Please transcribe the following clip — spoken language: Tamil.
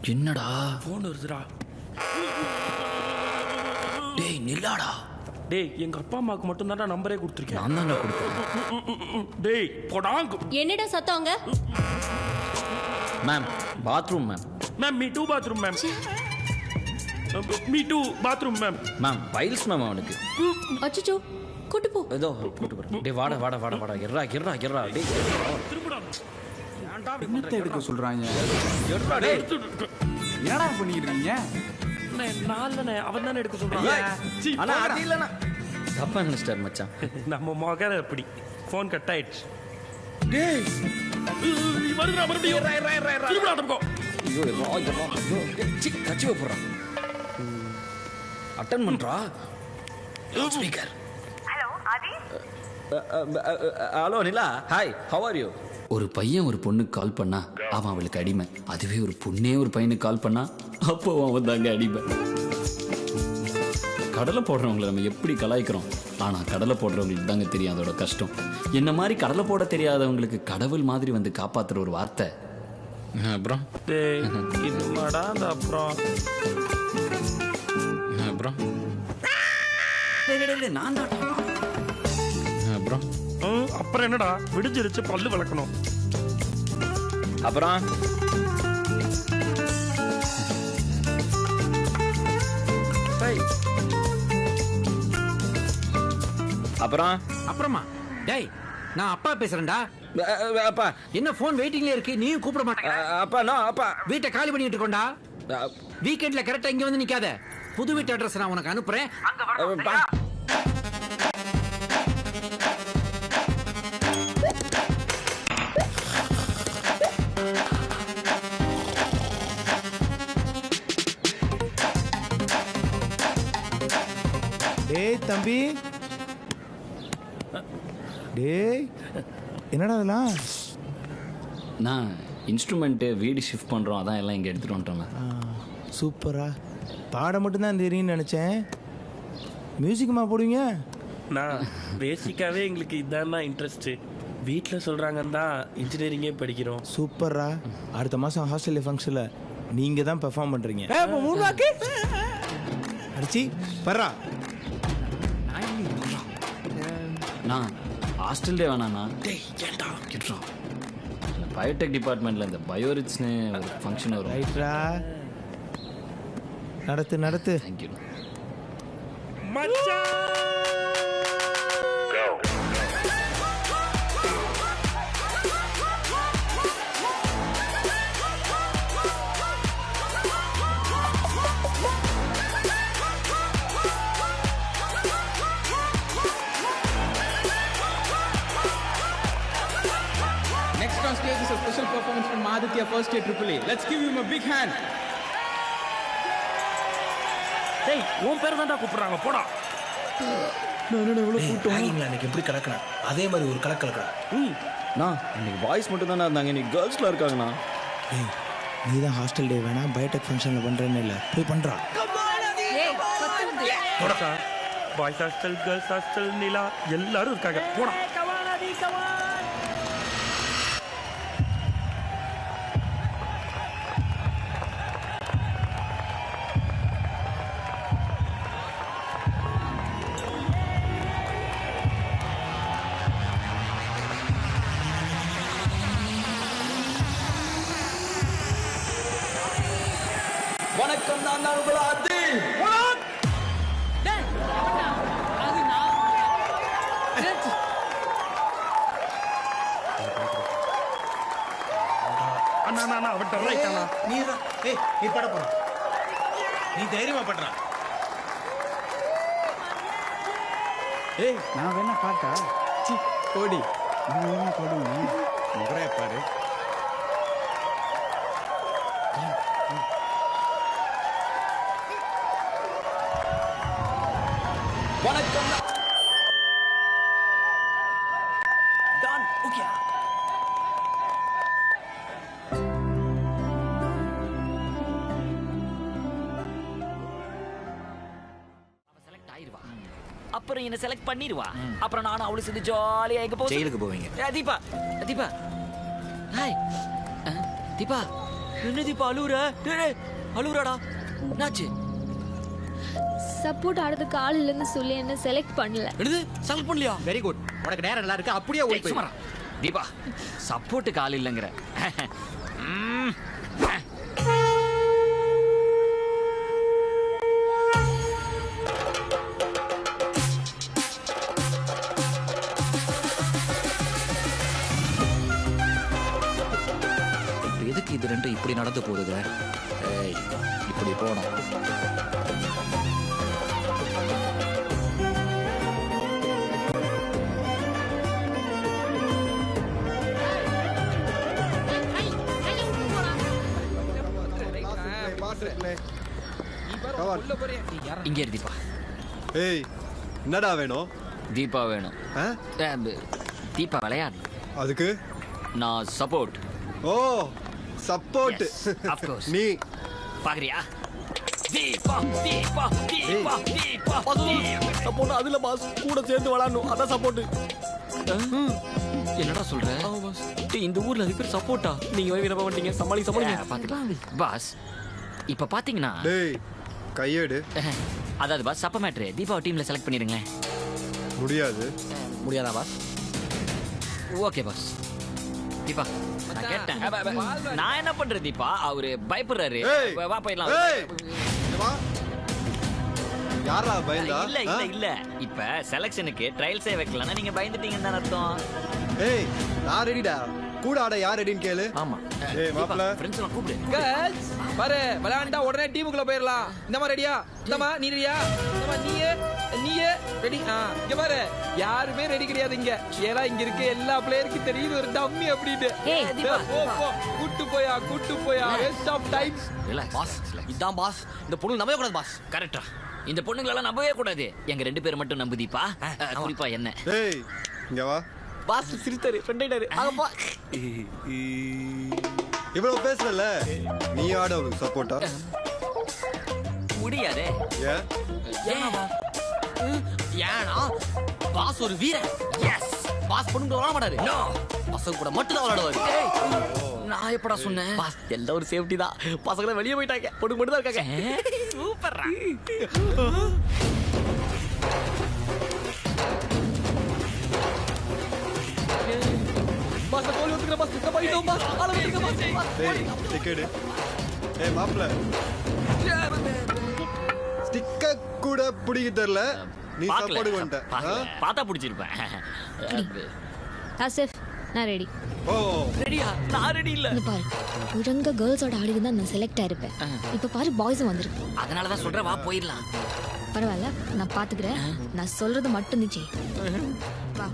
என்னடா ஃபோன் வருதுடா. டேய் நில்லாடா. டேய் எங்க அப்பா அம்மாவுக்கு மட்டும் தான்டா நம்பரே கொடுத்துருக்கேன். நான் தான்டா கொடுத்தேன். டேய் போடாங்க. என்னடா சத்தவங்க? Ma'am bathroom ma'am. Ma'am me too bathroom ma'am. Me too bathroom ma'am. Ma'am piles ma'am அவனுக்கு. அச்சச்சோ கூட்டு போ. ஏதோ கூட்டு போறேன். டேய் வாடா வாடா வாடா வாடா. எர்ரா எர்ரா எர்ரா. டேய் திரும்புடா. என்னத்தை எடுக்க சொல்றாங்க? எர்ரா டேய். என்னடா பண்ணிட்டு இருக்கீங்க? நாலனே அவன் தானே எடுக்க சொல்றான். அண்ணா அது இல்லண்ணா. தப்பா நினைச்சிட்டார் மச்சான். நம்ம மகர அப்படி ஃபோன் கட் ஆயிடுச்சு. டேய் வருடா மறுபடியும். திரும்புடா தம்போ. ஐயோ எர்ரா எர்ரா. ஐயோ சி கச்சி போடுறான். அட்டெண்ட் பண்றா. Speaker. Hello Aadhi. Hello Nila. Hi how are you? ஒரு பையன் ஒரு பொண்ணுக்கு கால் பண்ணா அவன் அவளுக்கு அடிமை. அதுவே ஒரு பொண்ணே ஒரு பையனுக்கு கால் பண்ணா அப்போ அவன் தாங்க அடிமை. கடலை போடுறவங்களை நம்ம எப்படி கலாய்க்கிறோம், ஆனால் கடலை போடுறவங்களுக்கு தாங்க தெரியும் அதோட கஷ்டம். என்ன மாதிரி கடலை போட தெரியாதவங்களுக்கு கடவுள் மாதிரி வந்து காப்பாற்றுற ஒரு வார்த்தை. அப்புறம் டேய் இது மாடா அந்த அப்புறம் அப்புறம் நான் தான் அப்புறம் அப்புறம் என்னடா விடிஞ்சிருச்சு பல்லு விளக்கணும். அப்புறம் அப்புறம் அப்புறமா டேய் நான் அப்பா பேசுறேன்டா. அப்பா என்ன போன் வெயிட்டிங்ல இருக்கு, நீயும் கூப்பிட மாட்டே. அப்பா நோ அப்பா. வீட்டை காலி பண்ணிட்டு இருக்கோம்டா. வீக்கெண்ட்ல கரெக்டா இங்க வந்து நிக்காத. புது வீட்டு அட்ரஸ் நான் உனக்கு அனுப்புறேன். அங்க வரணும். டேய் தம்பி. டேய் என்னடா இதெல்லாம்? நான் இன்ஸ்ட்ருமெண்ட்டு வீடு ஷிஃப்ட் பண்ணுறோம், அதான் எல்லாம் இங்கே எடுத்துகிட்டு வந்துட்டோம். சூப்பரா. பாட மட்டும்தான் தெரியும்னு நினச்சேன். மியூசிக்குமா போடுவீங்க? நான் பேசிக்காவே எங்களுக்கு இதான் இன்ட்ரெஸ்ட்டு. வீட்டில் சொல்கிறாங்கன்னு தான் இன்ஜினியரிங்கே படிக்கிறோம். சூப்பரா. அடுத்த மாதம் ஹாஸ்டல் ஃபங்க்ஷனில் நீங்கள் தான் பெர்ஃபார்ம் பண்ணுறீங்க. அடிச்சி பர்றா. நான் ஹாஸ்டல் டே வேணாண்ணா. டேய் ஏன்டா கிட்டுறோம். பயோடெக் டிபார்ட்மெண்ட்டில் இந்த பயோரிச்னு ஒரு ஃபங்க்ஷன் வரும். ரைட்ரா. நடத்து நடத்து. தேங்க்யூ மச்சான். Next on stage is a special performance from Aditya First Year AAA. Let's give him a big hand. டேய் உன் பேர் தான்டா கூப்பிடுறாங்க போடா. அன்னைக்கு எப்படி கலக்கலாம் அதே மாதிரி ஒரு கலக்கலாம். நான் இன்னைக்கு பாய்ஸ் மட்டும் தானே இருந்தாங்க, இன்னைக்கு கேர்ள்ஸ்லாம் இருக்காங்கண்ணா. ஏய் நீ தான் ஹாஸ்டல் டே வேணாம் பயோடெக் ஃபங்க்ஷனில் பண்ணுறேன்னு இல்லை, போய் பண்ணுறா. போடா. பாய்ஸ் ஹாஸ்டல் கேர்ள்ஸ் ஹாஸ்டல் நிலா எல்லாரும் இருக்காங்க போடா. வணக்கம், நான் தான் உங்கள் ஆதி. அண்ணா அவன் ரைட்டானா நீ பாட போற. நீ தைரியமா பண்ற. ஏய் நான் வேணா பாட்டா. சி கோடி நீ வேணா பாடுங்க. முகரைய பாரு. வணக்கம் டான். ஓகே அப்புறம் என்ன செலக்ட் பண்ணிடுவா. அப்புறம் நானும் அவளை சேர்ந்து ஜாலியா எங்க போய் ஜெயிலுக்கு போவீங்க. தீபா தீபா ஹாய் தீபா என்ன தீபா அழுவுற? டேய் அழுவுறடா. என்னாச்சு? சப்போர்ட் ஆடுறதுக்கு ஆள் இல்லைன்னு சொல்லி என்ன செலக்ட் பண்ணல. என்னது செலக்ட் பண்ணலையா? Very good. உனக்கு நேரம் நல்லா இருக்கு, அப்படியே ஓடி போய். சும்மா தீபா சப்போர்ட்டுக்கு ஆள் இல்லைங்கிற. எதுக்கு இது ரெண்டும் இப்படி நடந்து போகுதுங்க? ஏய், இப்படி போனோம். இங்க இரு தீபா. ஏய் என்னடா வேணும்? தீபா வேணும். தீபா விளையாடு. அதுக்கு நான் support. Oh support. Yes, of course. நீ பாக்குறியா? தீபா தீபா தீபா தீபா சப்போர்ட் அதுல பாஸ் கூட சேர்ந்து விளையாடணும். அதான் சப்போர்ட். என்னடா சொல்ற? இந்த ஊர்ல அது பேர் சப்போர்ட்டா? நீங்க விரும்ப மாட்டீங்க. சமாளிங்க. பாத்துக்கலாம் பாஸ். இப்ப பாத்தீங்கன்னா டேய் கையேடு. அதாவது பாஸ் சப்ப மேட்ரு தீபாவை டீம்ல செலக்ட் பண்ணிருங்களேன். முடியாது. முடியாதா பாஸ்? Okay pass. தீபா நான் கேட்டேன். நான் என்ன பண்றது தீபா? அவரு பயப்படுறாரு. ஏய், வா போயிடலாம். ஏய் வா. யாரா பயந்தா? இல்ல இல்ல இல்ல இப்ப செலக்ஷனுக்கு ட்ரையல்ஸே வைக்கலன்னா நீங்க பயந்துட்டீங்கன்னு தான் அர்த்தம். ஏய் நான் ரெடிடா. கூட ஆட யார் ரெடின்னு கேளு. ஆமா. ஏய் மாப்ள ஃப்ரெண்ட்ஸ் எல்லாம் கூப்பிடு. கேர்ள்ஸ் பாரு விளையாண்டா உடனே டீமுக்குள்ள போயிடலாம். இந்த மாதிரி ரெடியா? இந்தமா நீ ரெடியா? இந்தமா நீயே ரெடி? இங்க பாரு யாருமே ரெடி கிடையாது இங்க. ஏன்னா இங்க இருக்க எல்லா பிளேயருக்கும் தெரியுது ஒரு டம்மி அப்படின்னு. கூட்டு போயா waste of time. Relax boss. இதான் பாஸ். இந்த பொண்ணு நம்பவே கூடாது பாஸ். கரெக்டா. இந்த பொண்ணுங்களெல்லாம் நம்பவே கூடாது. எங்க 2 பேர் மட்டும் நம்பு தீபா. குறிப்பா என்ன? ஏய் இங்க வா. பாஸ் சிரித்தாரு. ஃப்ரெண்ட் ஆயிட்டாரு. ஆகப்பா. இவ்வளவு பேசுறல நீ ஆட ஒரு சப்போர்ட்டா? முடியாதே. ஏன்? ஏனா பாஸ் ஒரு வீரன். எஸ். பாஸ் பொண்ணுங்க விளையாட மாட்டாரு. நோ. பசங்க கூட மட்டும் தான் விளையாடுவாரு. நான் எப்படா சொன்னேன்? பாஸ் எல்லாம் ஒரு சேஃப்டி தான். பசங்க வெளியே போயிட்டாங்க. பொண்ணு மட்டும் தான் இருக்காங்க. சூப்பர்ரா. பாஸ் கோல் ஊத்துற பாஸ். இந்த போயிட்டோம் பாஸ். ஆள விட்டுங்க பாஸ். ஏய் டிக்கெட். ஏய் மாப்ள ஸ்டிக்கர் கூட பிடிக்க தெரியல. நீ சப்போர்ட் பண்ணிட்ட. பாத்தா பிடிச்சிருப்பேன். ஆசிஃப் நான் ரெடி. ஓ ரெடியா? நான் ரெடி இல்ல. இங்க பாரு ஒழுங்கா கேர்ள்ஸோட ஆடி தான் நான் செலக்ட் ஆயிருப்பேன். இப்ப பாரு பாய்ஸும் வந்திருக்கு. அதனாலதான் சொல்றேன் வா போயிடலாம். பரவாயில்ல நான் பாத்துக்கிறேன். நான் சொல்றது மட்டும் நீ செய். வா